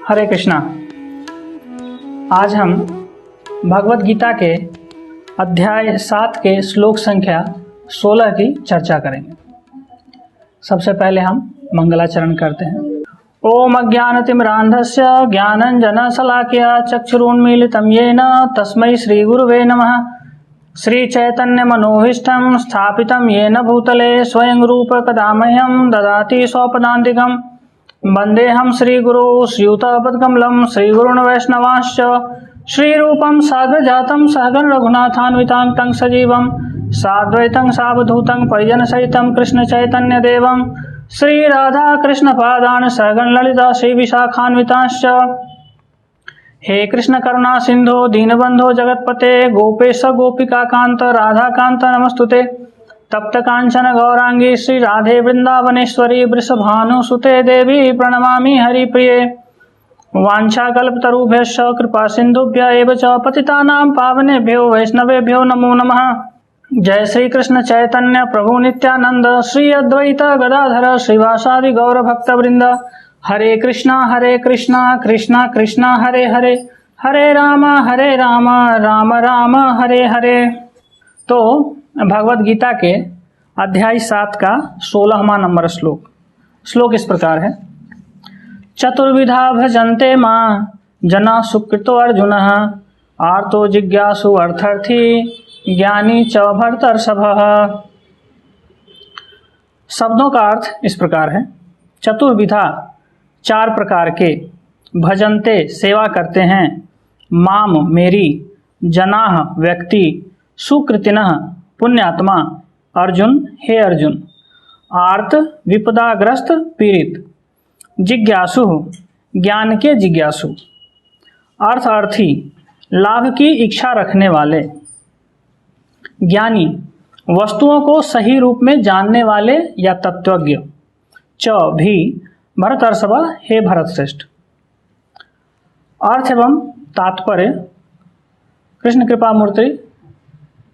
हरे कृष्णा। आज हम भगवत गीता के अध्याय 7 के श्लोक संख्या 16 की चर्चा करेंगे। सबसे पहले हम मंगलाचरण करते हैं। ओम अज्ञानतिमिरान्धस्य ज्ञानञ्जनशलाकया चक्षुरुन्मीलितं येन तस्मै श्रीगुरुवे नमः। श्रीचैतन्यमनोभीष्टं स्थापितं येन भूतले स्वयं रूप कदा मह्यं ददाति स्वपदान्तिकम्। वन्देऽहं श्रीगुरो श्रीयुतपदकमलं श्रीगुरून् वैष्णवांश्च श्रीरूपं साग्रजातं सहगण रघुनाथान्वितं तं सजीवं साद्वैतं सावधूतं परिजनसहितं कृष्णचैतन्यदेवं श्रीराधाकृष्णपादान् सहगण ललिता श्रीविशाखान्वितांश्च। हे कृष्ण करुणा सिंधो दीनबंधो जगतपते गोपेश गोपिकाकांत राधाकांत नमस्तुते। तप्त कांचन गौरांगी श्री राधे वृंदावनेश्वरी वृषभानुसुते देवी प्रणमामि हरिप्रिये। वाञ्छाकल्पतरुभ्यश्च कृपा सिंधुभ्य एव च पतितानां पावनेभ्यो वैष्णवेभ्यो नमो नमः। जय श्री कृष्ण चैतन्य प्रभु नित्यानंद श्री अद्वैत गदाधर श्रीवासादि गौर भक्तवृंद। हरे कृष्णा कृष्णा कृष्णा हरे हरे हरे राम राम राम हरे हरे। तो भगवत गीता के अध्याय 7 का 16वां नंबर श्लोक इस प्रकार है। चतुर्विधा भजन्ते मां जना सुकृतो अर्जुनः आर्तो जिज्ञासु अर्थर्थी ज्ञानी च भरतर्षभः। शब्दों का अर्थ इस प्रकार है। चतुर्विधा 4 प्रकार के, भजन्ते सेवा करते हैं, माम मेरी, जनाः व्यक्ति, सुकृतिनः पुण्यात्मा, अर्जुन हे अर्जुन, आर्त विपदाग्रस्त पीड़ित, जिज्ञासु ज्ञान के जिज्ञासु, अर्थार्थी लाभ की इच्छा रखने वाले, ज्ञानी वस्तुओं को सही रूप में जानने वाले या तत्वज्ञ, च भी भरतर्षभ हे भरत श्रेष्ठ। अर्थ एवं तात्पर्य कृष्ण कृपा मूर्ति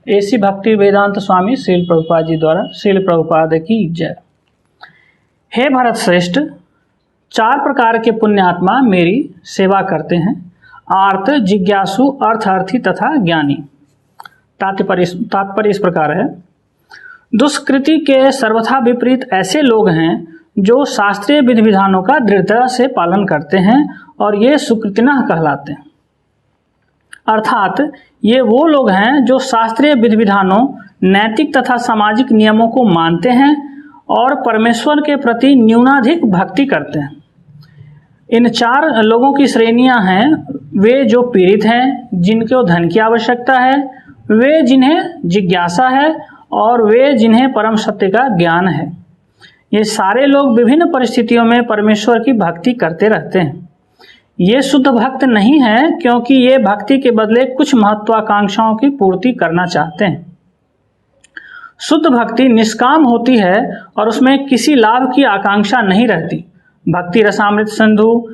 एसी भक्ति वेदांत स्वामी श्रील प्रभुपाद जी द्वारा। श्रील प्रभुपाद की जय। हे भरत श्रेष्ठ, 4 प्रकार के पुण्यात्मा मेरी सेवा करते हैं, आर्त, जिज्ञासु, अर्थार्थी तथा ज्ञानी। तात्पर्य इस प्रकार है। दुष्कृति के सर्वथा विपरीत ऐसे लोग हैं जो शास्त्रीय विधि विधानों का दृढ़ता से पालन करते हैं और ये सुकृतिनः कहलाते हैं। अर्थात ये वो लोग हैं जो शास्त्रीय विधि विधानों, नैतिक तथा सामाजिक नियमों को मानते हैं और परमेश्वर के प्रति न्यूनाधिक भक्ति करते हैं। इन 4 लोगों की श्रेणियां हैं। वे जो पीड़ित हैं, जिनको धन की आवश्यकता है, वे जिन्हें जिज्ञासा है और वे जिन्हें परम सत्य का ज्ञान है। ये सारे लोग विभिन्न परिस्थितियों में परमेश्वर की भक्ति करते रहते हैं। ये शुद्ध भक्त नहीं है क्योंकि ये भक्ति के बदले कुछ महत्वाकांक्षाओं की पूर्ति करना चाहते हैं। शुद्ध भक्ति निष्काम होती है और उसमें किसी लाभ की आकांक्षा नहीं रहती। भक्ति रसामृत सिंधु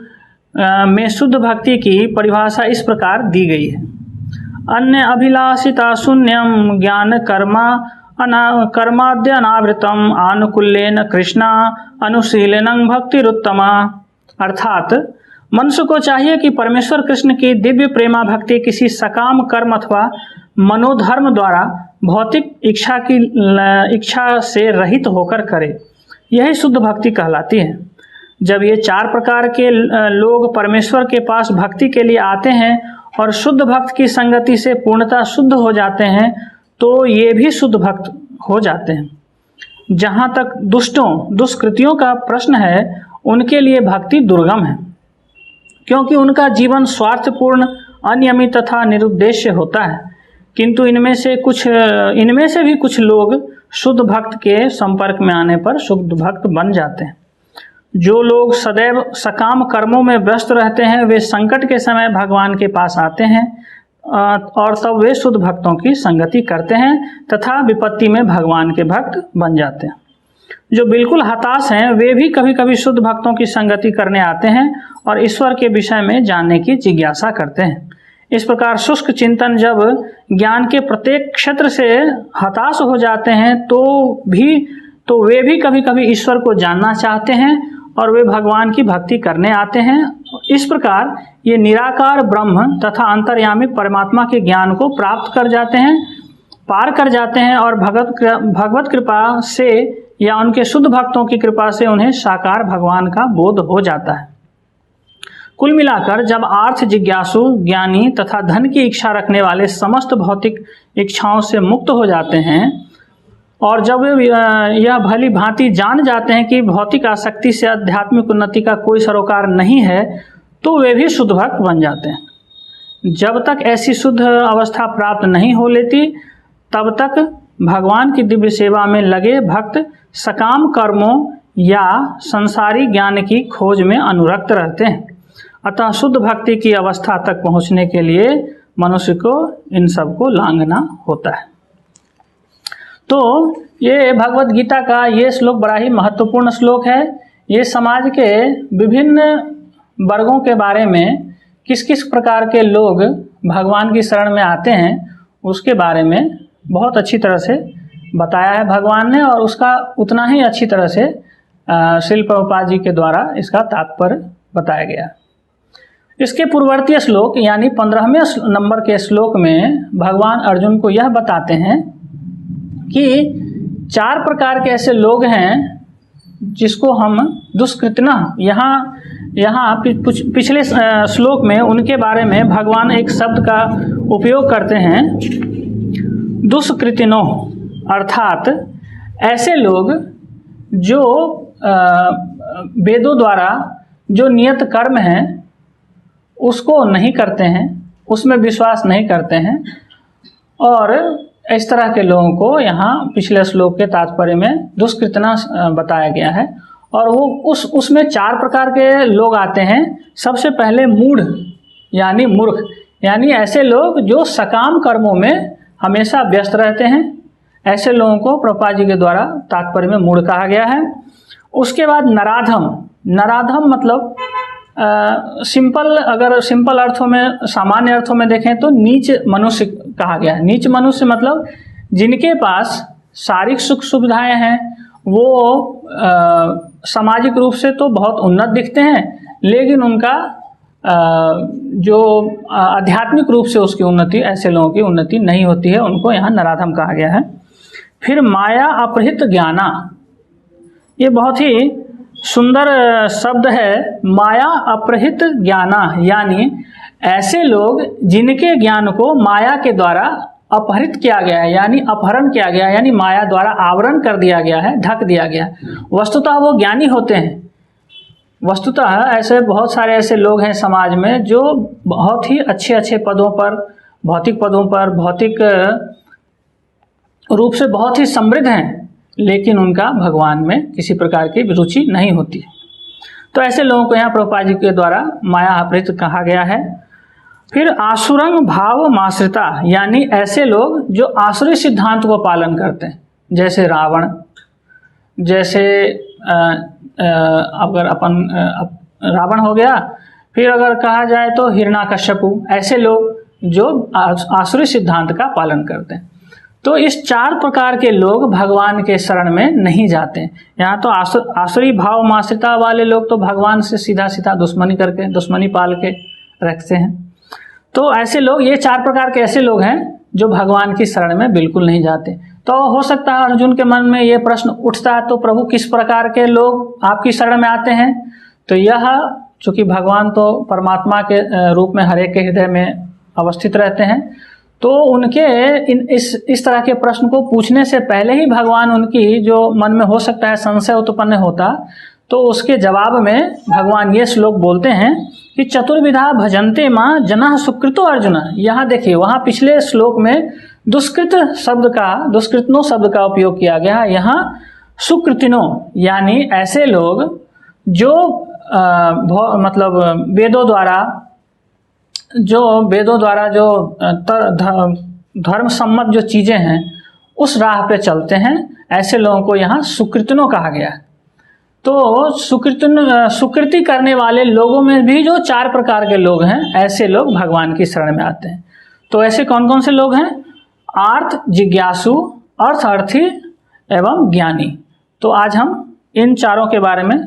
में शुद्ध भक्ति की परिभाषा इस प्रकार दी गई है। अन्य अभिलाषिता शून्यम ज्ञान कर्माद्य अनावृतम आनुकूल्येन कृष्णा अनुशीलनं भक्तिरुत्तमा। अर्थात मनुष्य को चाहिए कि परमेश्वर कृष्ण की दिव्य प्रेमा भक्ति किसी सकाम कर्म अथवा मनोधर्म द्वारा भौतिक इच्छा से रहित होकर करे। यही शुद्ध भक्ति कहलाती है। जब ये 4 प्रकार के लोग परमेश्वर के पास भक्ति के लिए आते हैं और शुद्ध भक्त की संगति से पूर्णतः शुद्ध हो जाते हैं तो ये भी शुद्ध भक्त हो जाते हैं। जहाँ तक दुष्कृतियों का प्रश्न है, उनके लिए भक्ति दुर्गम है क्योंकि उनका जीवन स्वार्थपूर्ण, अनियमित तथा निरुद्देश्य होता है। किंतु इनमें से भी कुछ लोग शुद्ध भक्त के संपर्क में आने पर शुद्ध भक्त बन जाते हैं। जो लोग सदैव सकाम कर्मों में व्यस्त रहते हैं, वे संकट के समय भगवान के पास आते हैं और तब वे शुद्ध भक्तों की संगति करते हैं तथा विपत्ति में भगवान के भक्त बन जाते हैं। जो बिल्कुल हताश हैं, वे भी कभी कभी शुद्ध भक्तों की संगति करने आते हैं और ईश्वर के विषय में जानने की जिज्ञासा करते हैं। इस प्रकार शुष्क चिंतन जब ज्ञान के प्रत्येक क्षेत्र से हताश हो जाते हैं तो वे भी कभी कभी ईश्वर को जानना चाहते हैं और वे भगवान की भक्ति करने आते हैं। इस प्रकार ये निराकार ब्रह्म तथा अंतर्यामी परमात्मा के ज्ञान को प्राप्त कर जाते हैं, पार कर जाते हैं और भगवत कृपा से या उनके शुद्ध भक्तों की कृपा से उन्हें साकार भगवान का बोध हो जाता है। कुल मिलाकर जब आर्थ जिज्ञासु, ज्ञानी तथा धन की इच्छा रखने वाले समस्त भौतिक इच्छाओं से मुक्त हो जाते हैं और जब वे यह भली भांति जान जाते हैं कि भौतिक आसक्ति से आध्यात्मिक उन्नति का कोई सरोकार नहीं है, तो वे भी शुद्ध भक्त बन जाते हैं। जब तक ऐसी शुद्ध अवस्था प्राप्त नहीं हो लेती, तब तक भगवान की दिव्य सेवा में लगे भक्त सकाम कर्मों या संसारी ज्ञान की खोज में अनुरक्त रहते हैं। अतः शुद्ध भक्ति की अवस्था तक पहुंचने के लिए मनुष्य को इन सब को लांघना होता है। तो ये भगवत गीता का ये श्लोक बड़ा ही महत्वपूर्ण श्लोक है। ये समाज के विभिन्न वर्गों के बारे में, किस किस प्रकार के लोग भगवान की शरण में आते हैं, उसके बारे में बहुत अच्छी तरह से बताया है भगवान ने, और उसका उतना ही अच्छी तरह से श्रील प्रभुपाद जी के द्वारा इसका तात्पर्य बताया गया। इसके पूर्ववर्ती श्लोक यानी 15वें नंबर के श्लोक में भगवान अर्जुन को यह बताते हैं कि 4 प्रकार के ऐसे लोग हैं जिसको हम दुष्कृतना, यहाँ पिछले श्लोक में उनके बारे में भगवान एक शब्द का उपयोग करते हैं, दुष्कृतिनो, अर्थात ऐसे लोग जो वेदों द्वारा जो नियत कर्म है उसको नहीं करते हैं, उसमें विश्वास नहीं करते हैं, और इस तरह के लोगों को यहाँ पिछले श्लोक के तात्पर्य में दुष्कृतना बताया गया है। और वो उसमें 4 प्रकार के लोग आते हैं। सबसे पहले मूढ़ यानी मूर्ख, यानी ऐसे लोग जो सकाम कर्मों में हमेशा व्यस्त रहते हैं, ऐसे लोगों को प्रभुपाद जी के द्वारा तात्पर्य में मूढ़ कहा गया है। उसके बाद नराधम, नराधम मतलब अगर सिंपल अर्थों में, सामान्य अर्थों में देखें तो नीच मनुष्य कहा गया है। नीच मनुष्य मतलब जिनके पास शारीरिक सुख सुविधाएं हैं, वो सामाजिक रूप से तो बहुत उन्नत दिखते हैं, लेकिन उनका जो आध्यात्मिक रूप से उसकी उन्नति, ऐसे लोगों की उन्नति नहीं होती है, उनको यहाँ नराधम कहा गया है। फिर माया अपहृत ज्ञाना, ये बहुत ही सुंदर शब्द है, माया अपहृत ज्ञाना, यानी ऐसे लोग जिनके ज्ञान को माया के द्वारा अपहृत किया गया है, यानी अपहरण किया गया है, यानी माया द्वारा आवरण कर दिया गया है, ढक दिया गया है। वस्तुतः वो ज्ञानी होते हैं। वस्तुतः ऐसे बहुत सारे ऐसे लोग हैं समाज में जो बहुत ही अच्छे अच्छे पदों पर, भौतिक पदों पर, भौतिक रूप से बहुत ही समृद्ध हैं, लेकिन उनका भगवान में किसी प्रकार की रुचि नहीं होती। तो ऐसे लोगों को यहाँ प्रभुपाद जी के द्वारा माया अपहृत कहा गया है। फिर आसुरंग भाव माश्रिता, यानी ऐसे लोग जो आसुरी सिद्धांत को पालन करते हैं, जैसे रावण, जैसे अगर अपन रावण हो गया, फिर अगर कहा जाए तो हिरण्याकश्यपु, ऐसे लोग जो आसुरी सिद्धांत का पालन करते हैं। तो इस 4 प्रकार के लोग भगवान के शरण में नहीं जाते। यहाँ तो आसुरी भाव माश्रिता वाले लोग तो भगवान से सीधा सीधा दुश्मनी करके, दुश्मनी पाल के रखते हैं। तो ऐसे लोग, ये 4 प्रकार के ऐसे लोग हैं जो भगवान की शरण में बिल्कुल नहीं जाते। तो हो सकता है अर्जुन के मन में ये प्रश्न उठता है, तो प्रभु किस प्रकार के लोग आपकी शरण में आते हैं? तो यह, चूंकि भगवान तो परमात्मा के रूप में हर एक के हृदय में अवस्थित रहते हैं, तो उनके इस तरह के प्रश्न को पूछने से पहले ही भगवान उनकी जो मन में हो सकता है संशय उत्पन्न होता, तो उसके जवाब में भगवान ये श्लोक बोलते हैं कि चतुर्विधा भजन्ते मां जनः सुकृतो अर्जुन। यहाँ देखिए, वहाँ पिछले श्लोक में दुष्कृतनो शब्द का उपयोग किया गया, यहाँ सुकृतिनो, यानी ऐसे लोग जो मतलब वेदों द्वारा जो धर्म सम्मत जो चीजें हैं उस राह पे चलते हैं, ऐसे लोगों को यहाँ सुकृतिनो कहा गया है। तो सुकृति करने वाले लोगों में भी जो 4 प्रकार के लोग हैं, ऐसे लोग भगवान की शरण में आते हैं। तो ऐसे कौन कौन से लोग हैं? आर्थ जिज्ञासु, अर्थार्थी एवं ज्ञानी। तो आज हम इन चारों के बारे में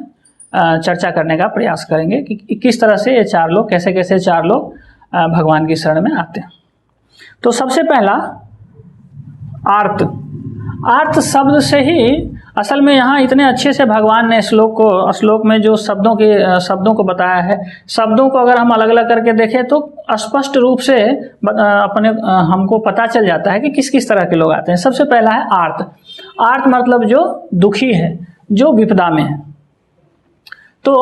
चर्चा करने का प्रयास करेंगे कि किस तरह से ये चार लोग, कैसे कैसे चार लोग भगवान की शरण में आते हैं। तो सबसे पहला आर्त। आर्त शब्द से ही असल में यहाँ इतने अच्छे से भगवान ने श्लोक में जो शब्दों को बताया है, शब्दों को अगर हम अलग अलग करके देखें तो स्पष्ट रूप से हमको पता चल जाता है कि किस किस तरह के लोग आते हैं। सबसे पहला है आर्त। आर्त मतलब जो दुखी है, जो विपदा में है। तो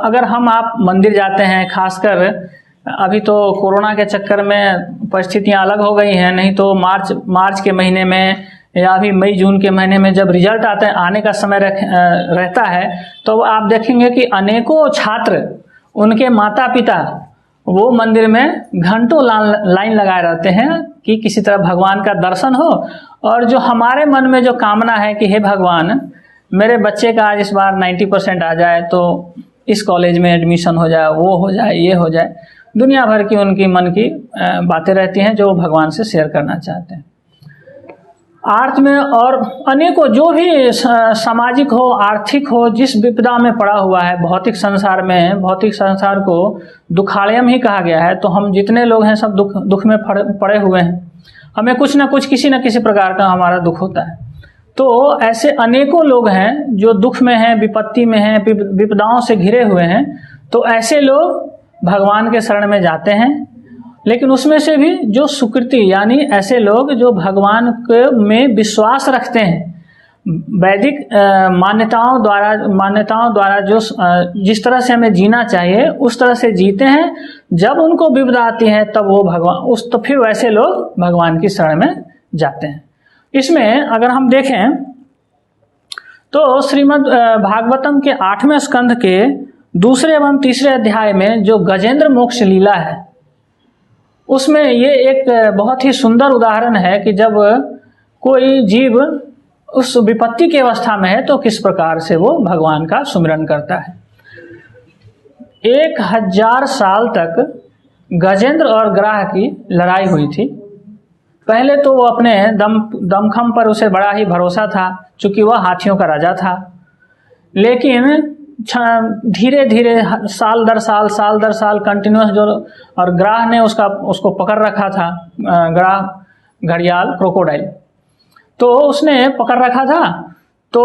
अगर आप मंदिर जाते हैं, खासकर अभी तो कोरोना के चक्कर में परिस्थितियां अलग हो गई हैं, नहीं तो मार्च के महीने में या अभी मई जून के महीने में जब रिजल्ट आने का समय रहता है, तो आप देखेंगे कि अनेकों छात्र, उनके माता पिता वो मंदिर में घंटों लाइन लगाए रहते हैं कि किसी तरह भगवान का दर्शन हो। और जो हमारे मन में जो कामना है कि हे भगवान, मेरे बच्चे का आज इस बार 90% आ जाए, तो इस कॉलेज में एडमिशन हो जाए, वो हो जाए, ये हो जाए, दुनिया भर की उनकी मन की बातें रहती हैं जो भगवान से शेयर करना चाहते हैं। आर्थ में और अनेकों जो भी सामाजिक हो, आर्थिक हो, जिस विपदा में पड़ा हुआ है, भौतिक संसार को दुखालयम ही कहा गया है। तो हम जितने लोग हैं सब दुख में पड़े हुए हैं। हमें कुछ ना कुछ, किसी न किसी प्रकार का हमारा दुख होता है। तो ऐसे अनेकों लोग हैं जो दुख में हैं, विपत्ति में हैं, विपदाओं से घिरे हुए हैं। तो ऐसे लोग भगवान के शरण में जाते हैं। लेकिन उसमें से भी जो सुकृति, यानी ऐसे लोग जो भगवान में विश्वास रखते हैं, वैदिक मान्यताओं द्वारा जो जिस तरह से हमें जीना चाहिए उस तरह से जीते हैं, जब उनको विपदा आती है तब वो तो फिर वैसे लोग भगवान की शरण में जाते हैं। इसमें अगर हम देखें तो श्रीमद् भागवतम के 8वें स्कंध के 2 एवं 3 अध्याय में जो गजेंद्र मोक्ष लीला है, उसमें ये एक बहुत ही सुंदर उदाहरण है कि जब कोई जीव उस विपत्ति की अवस्था में है तो किस प्रकार से वो भगवान का सुमिरन करता है। 1000 साल तक गजेंद्र और ग्राह की लड़ाई हुई थी। पहले तो वो अपने दमखम पर उसे बड़ा ही भरोसा था, चूंकि वह हाथियों का राजा था। लेकिन धीरे धीरे साल दर साल कंटिन्यूस और ग्राह ने उसको पकड़ रखा था, ग्राह घड़ियाल क्रोकोडाइल, तो उसने पकड़ रखा था। तो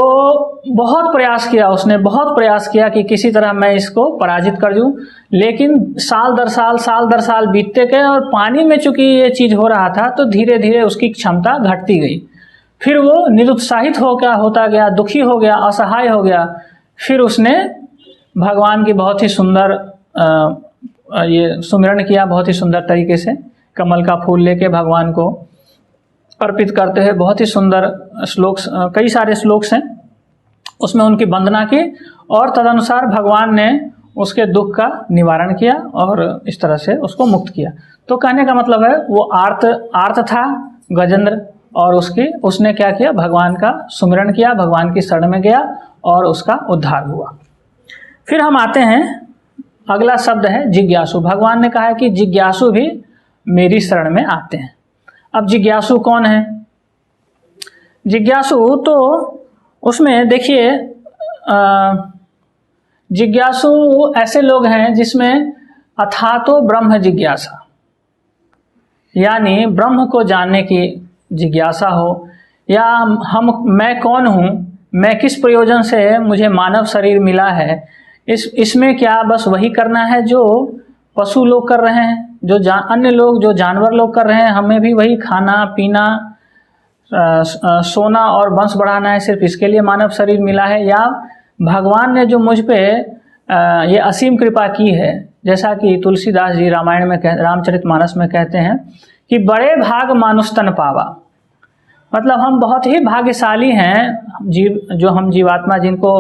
बहुत प्रयास किया कि किसी तरह मैं इसको पराजित कर दूं। लेकिन साल दर साल बीतते गए और पानी में चूंकि ये चीज हो रहा था तो धीरे धीरे उसकी क्षमता घटती गई। फिर वो निरुत्साहित होता गया, दुखी हो गया, असहाय हो गया। फिर उसने भगवान की बहुत ही सुंदर ये सुमिरन किया, बहुत ही सुंदर तरीके से कमल का फूल लेके भगवान को अर्पित करते हैं। बहुत ही सुंदर श्लोक, कई सारे श्लोक हैं, उसमें उनकी वंदना की और तदनुसार भगवान ने उसके दुख का निवारण किया और इस तरह से उसको मुक्त किया। तो कहने का मतलब है वो आर्त था गजेंद्र, और उसने क्या किया, भगवान का सुमिरन किया, भगवान की शरण में गया और उसका उद्धार हुआ। फिर हम आते हैं, अगला शब्द है जिज्ञासु। भगवान ने कहा है कि जिज्ञासु भी मेरी शरण में आते हैं। अब जिज्ञासु कौन है? जिज्ञासु तो उसमें देखिए, जिज्ञासु ऐसे लोग हैं जिसमें अथातो ब्रह्म जिज्ञासा, यानी ब्रह्म को जानने की जिज्ञासा हो, या मैं कौन हूँ, मैं किस प्रयोजन से मुझे मानव शरीर मिला है, इसमें क्या बस वही करना है जो पशु लोग कर रहे हैं, जो अन्य लोग, जो जानवर लोग कर रहे हैं, हमें भी वही खाना पीना, सोना और वंश बढ़ाना है, सिर्फ इसके लिए मानव शरीर मिला है? या भगवान ने जो मुझ पे ये असीम कृपा की है, जैसा कि तुलसीदास जी रामायण में रामचरितमानस में कहते हैं कि बड़े भाग मानुष तन पावा, मतलब हम बहुत ही भाग्यशाली हैं, हम जीवात्मा जिनको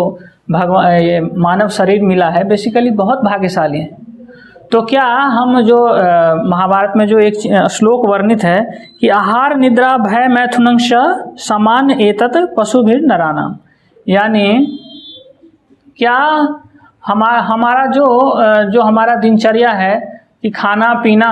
भगवान ये मानव शरीर मिला है, बेसिकली बहुत भाग्यशाली हैं। तो क्या हम जो महाभारत में जो एक श्लोक वर्णित है कि आहार निद्रा भय मैथुनंश समान एतत पशुभिर नरानाम, यानी क्या हमारा जो हमारा दिनचर्या है कि खाना पीना,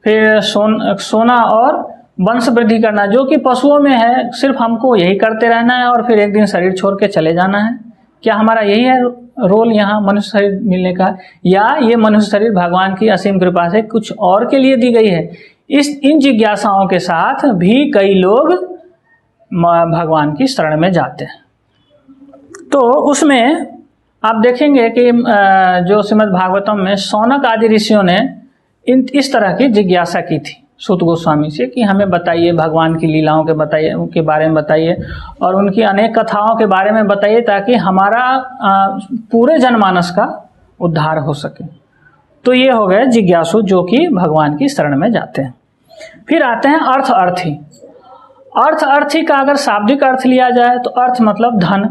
फिर सोना और वंश वृद्धि करना, जो कि पशुओं में है, सिर्फ हमको यही करते रहना है और फिर एक दिन शरीर छोड़ के चले जाना है? क्या हमारा यही है रोल यहाँ मनुष्य शरीर मिलने का, या ये मनुष्य शरीर भगवान की असीम कृपा से कुछ और के लिए दी गई है? इन जिज्ञासाओं के साथ भी कई लोग भगवान की शरण में जाते हैं। तो उसमें आप देखेंगे कि जो श्रीमद् भागवतम में शौनक आदि ऋषियों ने इस तरह की जिज्ञासा की थी सूत गोस्वामी से कि हमें बताइए भगवान की लीलाओं के बारे में बताइए और उनकी अनेक कथाओं के बारे में बताइए, ताकि हमारा पूरे जनमानस का उद्धार हो सके। तो ये हो गए जिज्ञासु जो कि भगवान की शरण में जाते हैं। फिर आते हैं अर्थी। अर्थी का अगर शाब्दिक अर्थ लिया जाए तो अर्थ मतलब धन,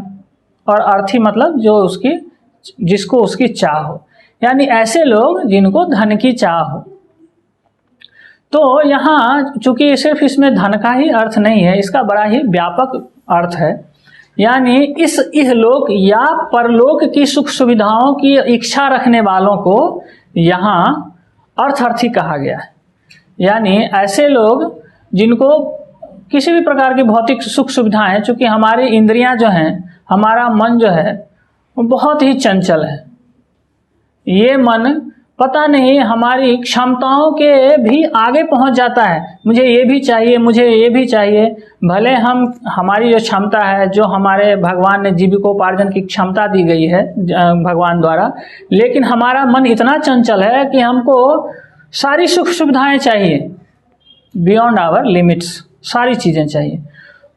और अर्थी मतलब जिसको उसकी चाह हो, यानी ऐसे लोग जिनको धन की चाह हो। तो यहाँ चूंकि सिर्फ इसमें धन का ही अर्थ नहीं है, इसका बड़ा ही व्यापक अर्थ है, यानी इस लोक या परलोक की सुख सुविधाओं की इच्छा रखने वालों को यहाँ अर्थी कहा गया है। यानी ऐसे लोग जिनको किसी भी प्रकार की भौतिक सुख सुविधाएं, चूंकि हमारी इंद्रियां जो हैं, हमारा मन जो है वो बहुत ही चंचल है। ये मन पता नहीं हमारी क्षमताओं के भी आगे पहुंच जाता है, मुझे ये भी चाहिए, मुझे ये भी चाहिए। भले हमारी जो क्षमता है, जो हमारे भगवान ने जीविकोपार्जन की क्षमता दी गई है भगवान द्वारा, लेकिन हमारा मन इतना चंचल है कि हमको सारी सुख सुविधाएं चाहिए, बियॉन्ड आवर लिमिट्स सारी चीज़ें चाहिए।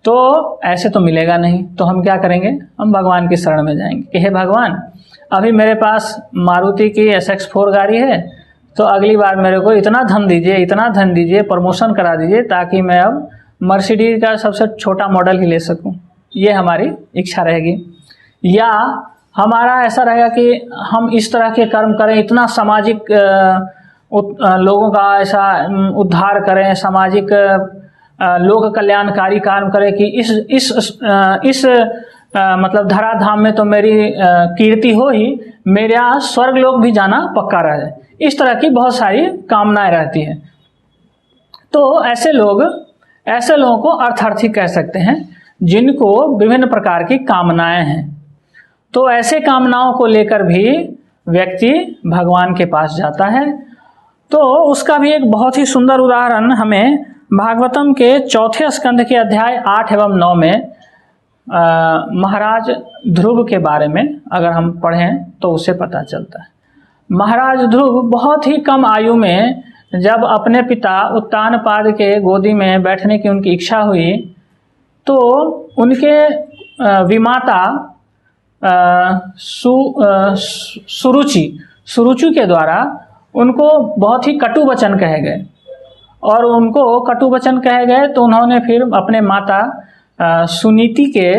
तो ऐसे तो मिलेगा नहीं, तो हम क्या करेंगे? हम भगवान की शरण में जाएंगे कि हे भगवान, अभी मेरे पास मारुति की SX4 गाड़ी है, तो अगली बार मेरे को इतना धन दीजिए, प्रमोशन करा दीजिए, ताकि मैं अब मर्सिडीज का सबसे छोटा मॉडल ही ले सकूं। ये हमारी इच्छा रहेगी। या हमारा ऐसा रहेगा कि हम इस तरह के कर्म करें, इतना सामाजिक लोगों का ऐसा उद्धार करें, सामाजिक लोक कल्याणकारी काम करें कि इस मतलब धराधाम में तो मेरी कीर्ति हो ही, मेरा स्वर्ग लोक भी जाना पक्का रहे। इस तरह की बहुत सारी कामनाएं रहती हैं। तो ऐसे लोगों को अर्थार्थी कह सकते हैं, जिनको विभिन्न प्रकार की कामनाएं हैं। तो ऐसे कामनाओं को लेकर भी व्यक्ति भगवान के पास जाता है। तो उसका भी एक बहुत ही सुंदर उदाहरण हमें भागवतम के 4 स्कंध के अध्याय 8 एवं 9 में महाराज ध्रुव के बारे में अगर हम पढ़ें तो उससे पता चलता है। महाराज ध्रुव बहुत ही कम आयु में जब अपने पिता उत्तानपाद के गोदी में बैठने की उनकी इच्छा हुई, तो उनके विमाता सुरुचि के द्वारा उनको बहुत ही कटु वचन कहे गए। और उनको कटु वचन कहे गए तो उन्होंने फिर अपने माता सुनीति के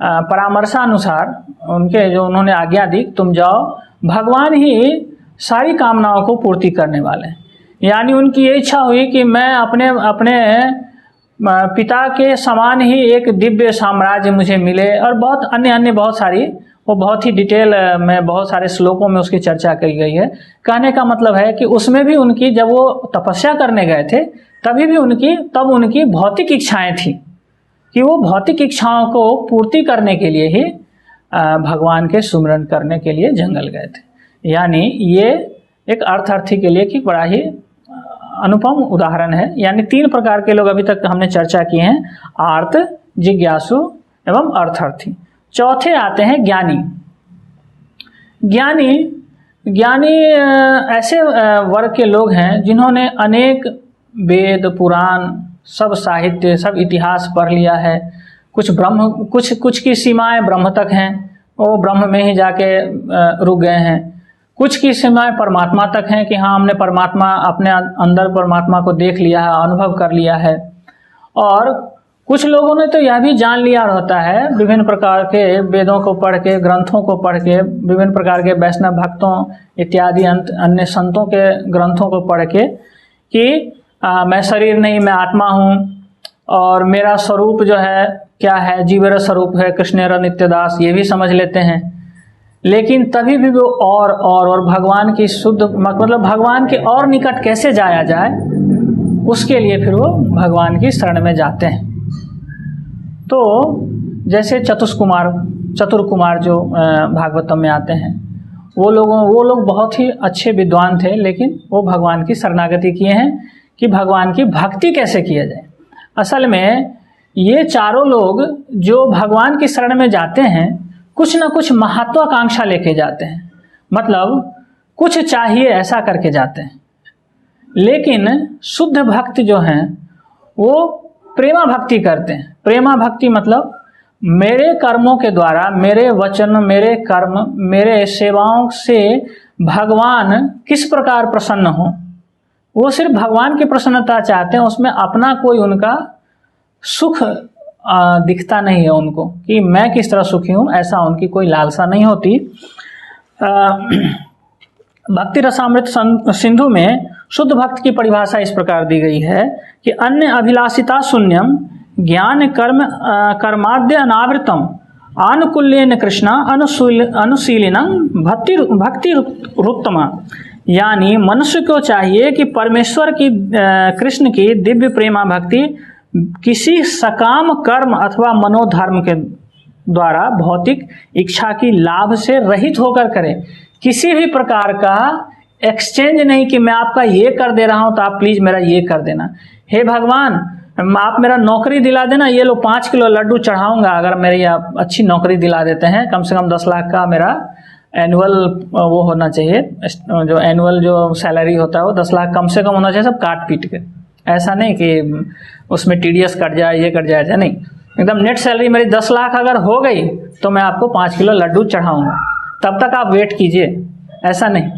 परामर्शानुसार उन्होंने आज्ञा दी, तुम जाओ, भगवान ही सारी कामनाओं को पूर्ति करने वाले हैं। यानी उनकी ये इच्छा हुई कि मैं अपने पिता के समान ही एक दिव्य साम्राज्य मुझे मिले, और बहुत अन्य बहुत सारी, वो बहुत ही डिटेल में बहुत सारे श्लोकों में उसकी चर्चा की गई है। कहने का मतलब है कि उसमें भी उनकी, जब वो तपस्या करने गए थे तभी भी उनकी भौतिक इच्छाएं थी कि वो भौतिक इच्छाओं को पूर्ति करने के लिए ही भगवान के सुमिरन करने के लिए जंगल गए थे। यानी ये एक अर्थार्थी के लिए कि बड़ा ही अनुपम उदाहरण है। यानी 3 प्रकार के लोग अभी तक हमने चर्चा की हैं, आर्त, जिज्ञासु एवं अर्थार्थी। चौथे आते हैं ज्ञानी। ज्ञानी ऐसे वर्ग के लोग हैं जिन्होंने अनेक वेद, पुराण, सब साहित्य, सब इतिहास पढ़ लिया है। कुछ की सीमाएं ब्रह्म तक हैं, वो ब्रह्म में ही जाके रुक गए हैं। कुछ की सीमाएं परमात्मा तक हैं कि हाँ, हमने परमात्मा, अपने अंदर परमात्मा को देख लिया है, अनुभव कर लिया है। और कुछ लोगों ने तो यह भी जान लिया रहता है, विभिन्न प्रकार के वेदों को पढ़ के, ग्रंथों को पढ़ के, विभिन्न प्रकार के वैष्णव भक्तों इत्यादि अन्य संतों के ग्रंथों को पढ़ के कि मैं शरीर नहीं, मैं आत्मा हूँ, और मेरा स्वरूप जो है क्या है, जीवेर स्वरूप है, कृष्णेर नित्यदास, ये भी समझ लेते हैं। लेकिन तभी भी वो और भगवान की शुद्ध, मतलब भगवान के और निकट कैसे जाया जाए, उसके लिए फिर वो भगवान की शरण में जाते हैं। तो जैसे चतुर कुमार जो भागवतम में आते हैं, वो लोग बहुत ही अच्छे विद्वान थे, लेकिन वो भगवान की शरणागति किए हैं कि भगवान की भक्ति कैसे किया जाए। असल में ये चारों लोग जो भगवान की शरण में जाते हैं, कुछ ना कुछ महत्वाकांक्षा लेके जाते हैं, मतलब कुछ चाहिए ऐसा करके जाते हैं। लेकिन शुद्ध भक्त जो हैं वो प्रेमा भक्ति करते हैं। प्रेमा भक्ति मतलब मेरे कर्मों के द्वारा, मेरे वचन, मेरे कर्म, मेरे सेवाओं से भगवान किस प्रकार प्रसन्न हो, वो सिर्फ भगवान की प्रसन्नता चाहते हैं, उसमें अपना कोई उनका सुख दिखता नहीं है उनको कि मैं किस तरह सुखी हूँ, ऐसा उनकी कोई लालसा नहीं होती। भक्ति रसामृत सिंधु में शुद्ध भक्त की परिभाषा इस प्रकार दी गई है कि अन्य अभिलाषिता शून्यम ज्ञान कर्म कर्माद्य अनावृतम आनुकूल्येन कृष्ण अनुशीलिनं भक्ति रुत्तमा। यानी मनुष्य को चाहिए कि परमेश्वर की कृष्ण की दिव्य प्रेमा भक्ति किसी सकाम कर्म अथवा मनोधर्म के द्वारा भौतिक इच्छा की लाभ से रहित होकर करे। किसी भी प्रकार का एक्सचेंज नहीं कि मैं आपका ये कर दे रहा हूं तो आप प्लीज मेरा ये कर देना। हे भगवान, आप मेरा नौकरी दिला देना, ये लो 5 किलो लड्डू चढ़ाऊंगा अगर मेरी आप अच्छी नौकरी दिला देते हैं। कम से कम 10 लाख का मेरा एनुअल वो होना चाहिए, जो एनुअल जो सैलरी होता है वो 10 लाख कम से कम होना चाहिए, सब काट पीट के। ऐसा नहीं कि उसमें टीडीएस कट जाए, ये कट जाए, ऐसा नहीं, एकदम नेट सैलरी मेरी 10 लाख अगर हो गई तो मैं आपको 5 किलो लड्डू चढ़ाऊंगा, तब तक आप वेट कीजिए। ऐसा नहीं,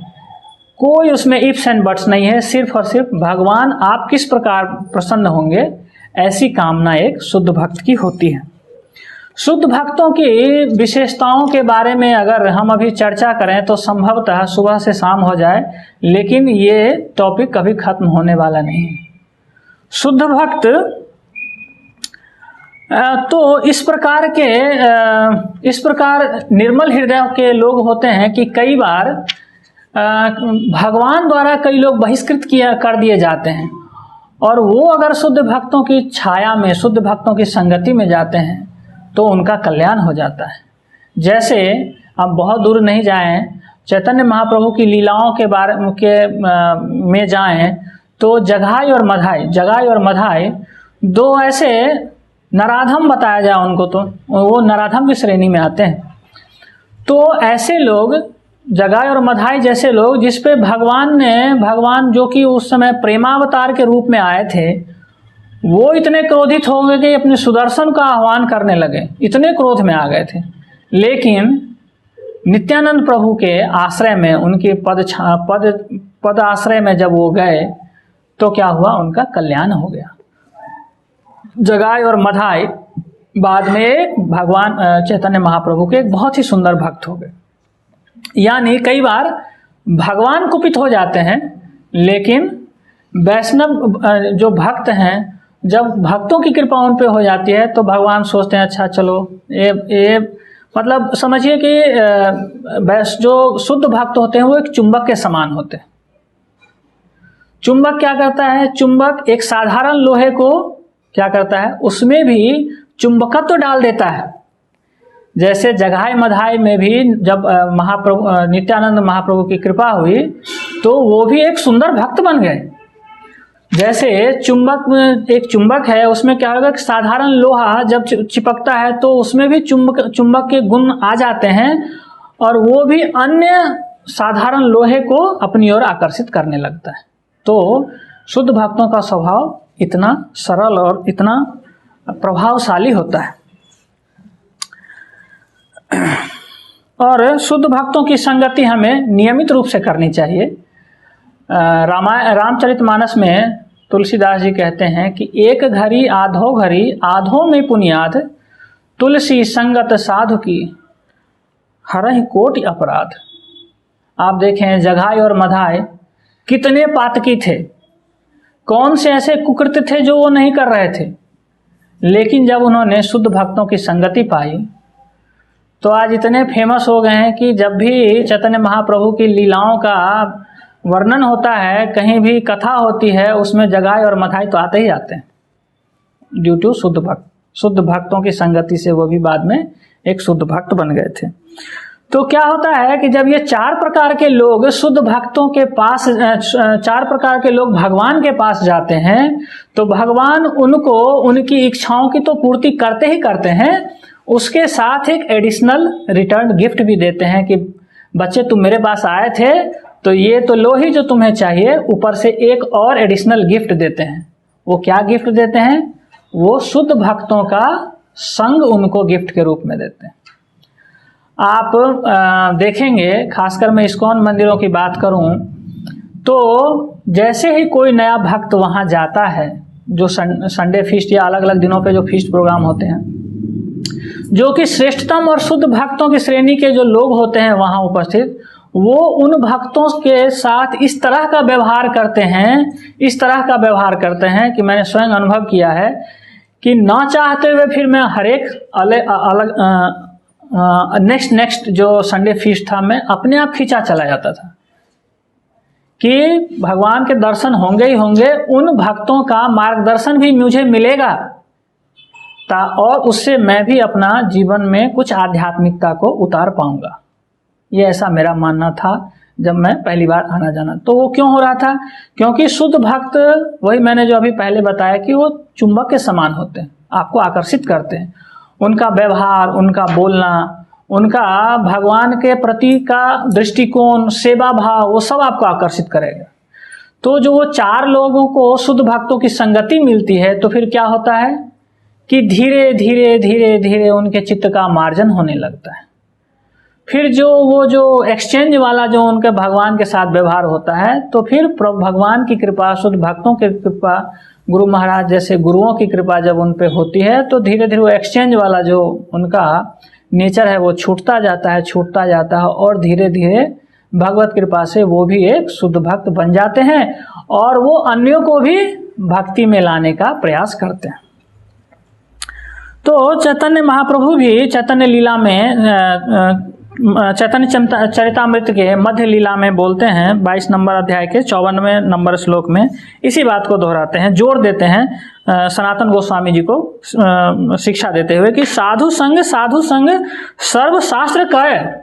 कोई उसमें इफ्स एंड बट्स नहीं है, सिर्फ और सिर्फ भगवान आप किस प्रकार प्रसन्न होंगे, ऐसी कामना एक शुद्ध भक्त की होती है। शुद्ध भक्तों की विशेषताओं के बारे में अगर हम अभी चर्चा करें तो संभवतः सुबह से शाम हो जाए, लेकिन ये टॉपिक कभी खत्म होने वाला नहीं है। शुद्ध भक्त तो इस प्रकार निर्मल हृदय के लोग होते हैं कि कई बार भगवान द्वारा कई लोग बहिष्कृत कर दिए जाते हैं, और वो अगर शुद्ध भक्तों की छाया में, शुद्ध भक्तों की संगति में जाते हैं तो उनका कल्याण हो जाता है। जैसे हम बहुत दूर नहीं जाएं, चैतन्य महाप्रभु की लीलाओं के बारे में जाएं तो जगाई और मधाई दो ऐसे नराधम बताया जाए उनको, तो वो नराधम की श्रेणी में आते हैं। तो ऐसे लोग, जगाई और मधाई जैसे लोग, जिस पे भगवान जो कि उस समय प्रेमावतार के रूप में आए थे, वो इतने क्रोधित हो गए कि अपने सुदर्शन का आह्वान करने लगे, इतने क्रोध में आ गए थे। लेकिन नित्यानंद प्रभु के आश्रय में, उनके पद आश्रय में जब वो गए तो क्या हुआ, उनका कल्याण हो गया। जगाई और मधाई बाद में भगवान चैतन्य महाप्रभु के एक बहुत ही सुंदर भक्त हो गए। यानी कई बार भगवान कुपित हो जाते हैं, लेकिन वैष्णव जो भक्त हैं, जब भक्तों की कृपा उन पे हो जाती है तो भगवान सोचते हैं अच्छा चलो ये मतलब समझिए कि जो शुद्ध भक्त होते हैं वो एक चुंबक के समान होते हैं। चुंबक क्या करता है, चुंबक एक साधारण लोहे को क्या करता है, उसमें भी चुंबकत्व डाल देता है। जैसे जगाई मधाई में भी जब नित्यानंद महाप्रभु की कृपा हुई तो वो भी एक सुंदर भक्त बन गए। जैसे एक चुंबक है, उसमें क्या होगा कि साधारण लोहा जब चिपकता है तो उसमें भी चुंबक के गुण आ जाते हैं, और वो भी अन्य साधारण लोहे को अपनी ओर आकर्षित करने लगता है। तो शुद्ध भक्तों का स्वभाव इतना सरल और इतना प्रभावशाली होता है। और शुद्ध भक्तों की संगति हमें नियमित रूप से करनी चाहिए। रामचरितमानस में तुलसीदास जी कहते हैं कि एक घड़ी आधो में पुनियाद, तुलसी संगत साधु की हरहि कोटि अपराध। आप देखें जगाई और मधाई कितने पातकी थे, कौन से ऐसे कुकृत्य थे जो वो नहीं कर रहे थे, लेकिन जब उन्होंने शुद्ध भक्तों की संगति पाई तो आज इतने फेमस हो गए हैं कि जब भी चैतन्य महाप्रभु की लीलाओं का वर्णन होता है, कहीं भी कथा होती है, उसमें जगाई और मधाई तो आते ही आते हैं, ड्यू टू शुद्ध भक्त शुद्ध भक्तों की संगति से वो भी बाद में एक शुद्ध भक्त बन गए थे। तो क्या होता है कि जब ये 4 प्रकार के लोग शुद्ध भक्तों के पास 4 प्रकार के लोग भगवान के पास जाते हैं, तो भगवान उनको उनकी इच्छाओं की तो पूर्ति करते ही करते हैं, उसके साथ एक एडिशनल रिटर्न गिफ्ट भी देते हैं कि बच्चे तुम मेरे पास आए थे तो ये तो लो ही जो तुम्हें चाहिए, ऊपर से एक और एडिशनल गिफ्ट देते हैं। वो क्या गिफ्ट देते हैं? वो शुद्ध भक्तों का संग उनको गिफ्ट के रूप में देते हैं। आप देखेंगे, खासकर मैं इस्कॉन मंदिरों की बात करूं तो जैसे ही कोई नया भक्त वहां जाता है, जो संडे फीस्ट या अलग अलग दिनों पे जो फीस्ट प्रोग्राम होते हैं, जो कि श्रेष्ठतम और शुद्ध भक्तों की श्रेणी के जो लोग होते हैं वहां उपस्थित, वो उन भक्तों के साथ इस तरह का व्यवहार करते हैं कि मैंने स्वयं अनुभव किया है कि ना चाहते हुए फिर मैं हर एक अलग नेक्स्ट जो संडे फीस्ट था, मैं अपने आप खींचा चला जाता था कि भगवान के दर्शन होंगे ही होंगे, उन भक्तों का मार्गदर्शन भी मुझे मिलेगा और उससे मैं भी अपना जीवन में कुछ आध्यात्मिकता को उतार पाऊंगा। ये ऐसा मेरा मानना था जब मैं पहली बार आना जाना। तो वो क्यों हो रहा था? क्योंकि शुद्ध भक्त, वही मैंने जो अभी पहले बताया कि वो चुंबक के समान होते हैं, आपको आकर्षित करते हैं। उनका व्यवहार, उनका बोलना, उनका भगवान के प्रति का दृष्टिकोण, सेवा भाव, वो सब आपको आकर्षित करेगा। तो जो वो 4 लोगों को शुद्ध भक्तों की संगति मिलती है, तो फिर क्या होता है कि धीरे धीरे धीरे धीरे उनके चित्त का मार्जन होने लगता है। फिर जो एक्सचेंज वाला जो उनके भगवान के साथ व्यवहार होता है, तो फिर भगवान की कृपा, शुद्ध भक्तों की कृपा, गुरु महाराज जैसे गुरुओं की कृपा जब उन पे होती है, तो धीरे धीरे वो एक्सचेंज वाला जो उनका नेचर है वो छूटता जाता है और धीरे धीरे भगवत कृपा से वो भी एक शुद्ध भक्त बन जाते हैं और वो अन्यों को भी भक्ति में लाने का प्रयास करते हैं। तो चैतन्य महाप्रभु भी चैतन्य लीला में, चैतन्य चरितामृत के मध्य लीला में बोलते हैं, 22 नंबर अध्याय के 54वें नंबर श्लोक में इसी बात को दोहराते हैं, जोड़ देते हैं सनातन गोस्वामी जी को शिक्षा देते हुए कि साधु संग सर्व शास्त्र कय,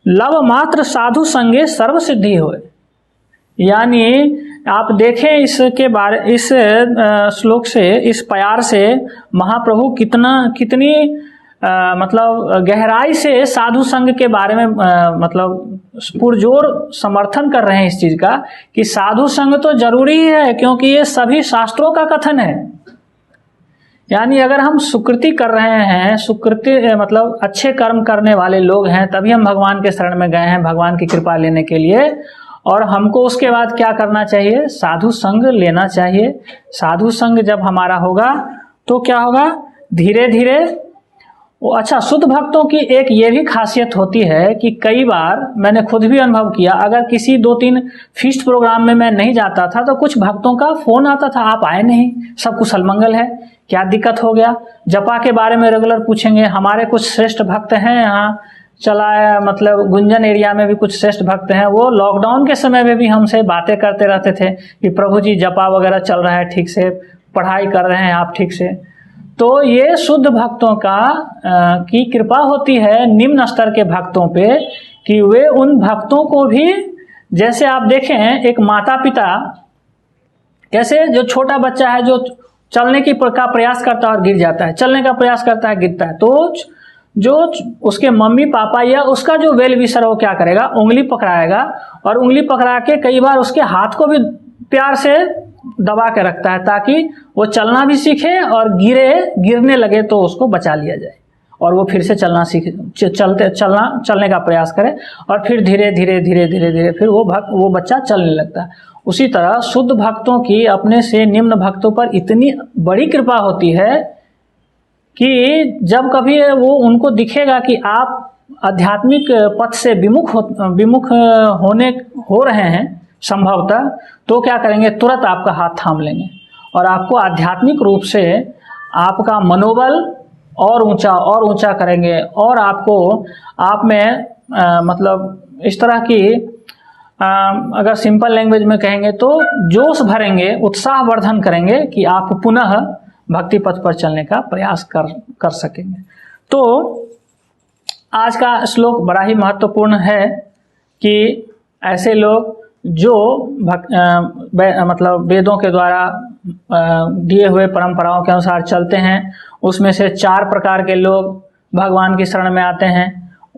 लव मात्र साधु संगे सर्व सिद्धि होय। यानी आप देखें इस श्लोक से, इस प्यार से महाप्रभु कितनी मतलब गहराई से साधु संग के बारे में मतलब पुरजोर समर्थन कर रहे हैं इस चीज का कि साधु संग तो जरूरी है, क्योंकि ये सभी शास्त्रों का कथन है। यानी अगर हम सुकृति कर रहे हैं, सुकृति मतलब अच्छे कर्म करने वाले लोग हैं, तभी हम भगवान के शरण में गए हैं भगवान की कृपा लेने के लिए, और हमको उसके बाद क्या करना चाहिए? साधु संग लेना चाहिए। साधु संग जब हमारा होगा तो क्या होगा? धीरे धीरे अच्छा, शुद्ध भक्तों की एक ये भी खासियत होती है कि कई बार मैंने खुद भी अनुभव किया, अगर किसी 2-3 फीस्ट प्रोग्राम में मैं नहीं जाता था तो कुछ भक्तों का फोन आता था, आप आए नहीं, सब कुशल मंगल है, क्या दिक्कत हो गया? जपा के बारे में रेगुलर पूछेंगे। हमारे कुछ श्रेष्ठ भक्त हैं यहाँ चलाया, मतलब गुंजन एरिया में भी कुछ श्रेष्ठ भक्त हैं, वो लॉकडाउन के समय में भी हमसे बातें करते रहते थे कि प्रभु जी जपा वगैरह चल रहा है ठीक से, पढ़ाई कर रहे हैं आप ठीक से। तो ये शुद्ध भक्तों की कृपा होती है निम्न स्तर के भक्तों पे कि वे उन भक्तों को भी, जैसे आप देखें एक माता पिता कैसे, जो छोटा बच्चा है जो चलने का प्रयास करता है और गिर जाता है, चलने का प्रयास करता है गिरता है, तो जो उसके मम्मी पापा या उसका जो वेल विशर वो क्या करेगा? उंगली पकड़ाएगा, और उंगली पकड़ा के कई बार उसके हाथ को भी प्यार से दबा के रखता है ताकि वो चलना भी सीखे और गिरने लगे तो उसको बचा लिया जाए और वो फिर से चलने का प्रयास करे, और फिर धीरे धीरे फिर वो बच्चा चलने लगता है। उसी तरह शुद्ध भक्तों की अपने से निम्न भक्तों पर इतनी बड़ी कृपा होती है कि जब कभी वो उनको दिखेगा कि आप आध्यात्मिक पथ से विमुख हो रहे हैं संभवतः, तो क्या करेंगे? तुरंत आपका हाथ थाम लेंगे और आपको आध्यात्मिक रूप से आपका मनोबल और ऊंचा करेंगे, और आप में मतलब इस तरह की अगर सिंपल लैंग्वेज में कहेंगे तो जोश भरेंगे, उत्साह वर्धन करेंगे कि आप पुनः भक्ति पथ पर चलने का प्रयास कर सकेंगे। तो आज का श्लोक बड़ा ही महत्वपूर्ण है कि ऐसे लोग जो मतलब वेदों के द्वारा दिए हुए परंपराओं के अनुसार चलते हैं, उसमें से 4 प्रकार के लोग भगवान की शरण में आते हैं।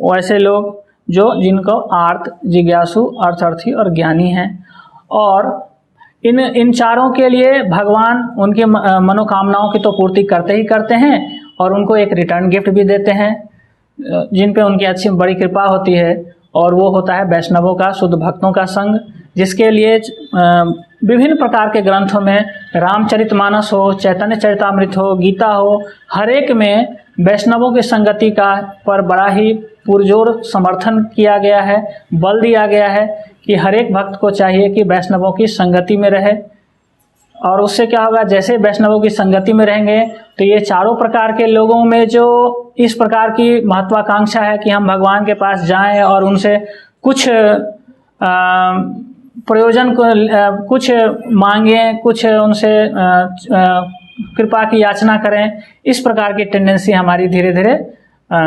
वैसे लोग जिनको आर्त, जिज्ञासु, अर्थार्थी और ज्ञानी हैं, और इन चारों के लिए भगवान उनके मनोकामनाओं की तो पूर्ति करते ही करते हैं, और उनको एक रिटर्न गिफ्ट भी देते हैं जिन पे उनकी अच्छी बड़ी कृपा होती है, और वो होता है वैष्णवों का, शुद्ध भक्तों का संग, जिसके लिए विभिन्न प्रकार के ग्रंथों में रामचरितमानस हो, चैतन्य चरितामृत हो, गीता हो, हर एक में वैष्णवों की संगति का पर बड़ा ही पुरजोर समर्थन किया गया है, बल दिया गया है कि हर एक भक्त को चाहिए कि वैष्णवों की संगति में रहे। और उससे क्या होगा, जैसे वैष्णवों की संगति में रहेंगे तो ये चारों प्रकार के लोगों में जो इस प्रकार की महत्वाकांक्षा है कि हम भगवान के पास जाएं और उनसे कुछ प्रयोजन को कुछ मांगें, कुछ उनसे कृपा की याचना करें, इस प्रकार की टेंडेंसी हमारी धीरे धीरे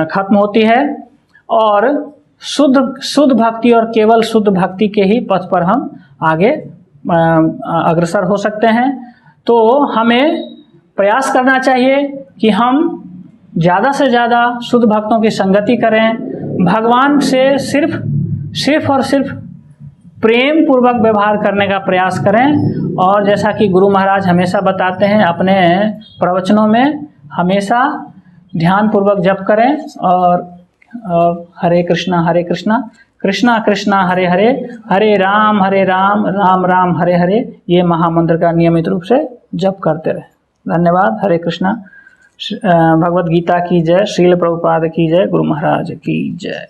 खत्म होती है, और शुद्ध भक्ति और केवल शुद्ध भक्ति के ही पथ पर हम आगे अग्रसर हो सकते हैं। तो हमें प्रयास करना चाहिए कि हम ज़्यादा से ज़्यादा शुद्ध भक्तों की संगति करें, भगवान से सिर्फ और सिर्फ प्रेम पूर्वक व्यवहार करने का प्रयास करें। और जैसा कि गुरु महाराज हमेशा बताते हैं अपने प्रवचनों में, हमेशा ध्यान पूर्वक जप करें और हरे कृष्णा कृष्णा कृष्णा हरे हरे, हरे राम राम राम हरे हरे, ये महामंत्र का नियमित रूप से जप करते रहे। धन्यवाद। हरे कृष्णा। भगवद गीता की जय। श्रील प्रभुपाद की जय। गुरु महाराज की जय।